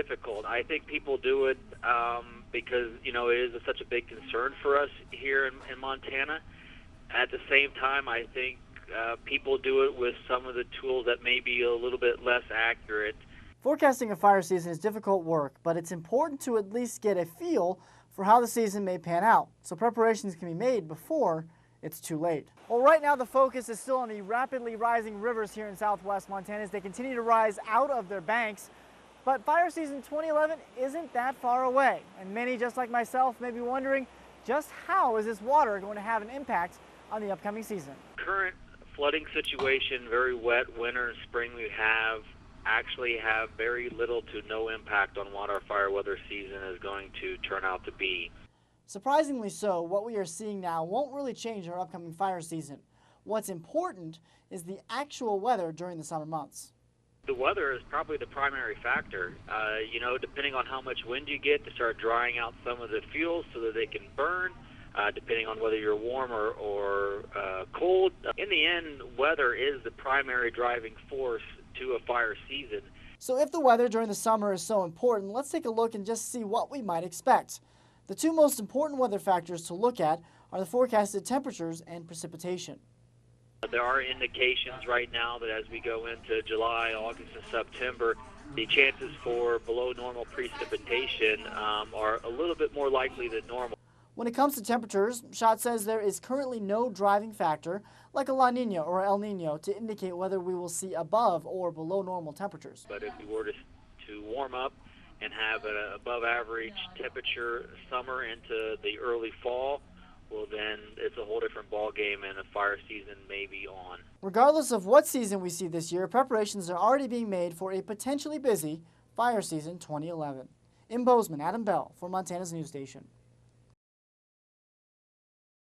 difficult. I think people do it because, you know, it is such a big concern for us here in Montana. At the same time, I think people do it with some of the tools that may be a little bit less accurate. Forecasting a fire season is difficult work, but it's important to at least get a feel for how the season may pan out, so preparations can be made before it's too late. Well, right now the focus is still on the rapidly rising rivers here in southwest Montana as they continue to rise out of their banks. But fire season 2011 isn't that far away, and many, just like myself, may be wondering just how is this water going to have an impact on the upcoming season. Current flooding situation, very wet winter and spring we actually have very little to no impact on what our fire weather season is going to turn out to be. Surprisingly so, what we are seeing now won't really change our upcoming fire season. What's important is the actual weather during the summer months. The weather is probably the primary factor. You know, depending on how much wind you get to start drying out some of the fuels so that they can burn, depending on whether you're warm or cold. In the end, weather is the primary driving force to a fire season. So if the weather during the summer is so important, let's take a look and just see what we might expect. The two most important weather factors to look at are the forecasted temperatures and precipitation. There are indications right now that as we go into July, August, and September, the chances for below normal precipitation are a little bit more likely than normal. When it comes to temperatures, Schott says there is currently no driving factor like a La Nina or El Nino to indicate whether we will see above or below normal temperatures. But if we were to warm up and have an above average temperature summer into the early fall, well then it's a whole different ball game and the fire season may be on. Regardless of what season we see this year, preparations are already being made for a potentially busy fire season 2011. In Bozeman, Adam Bell for Montana's News Station.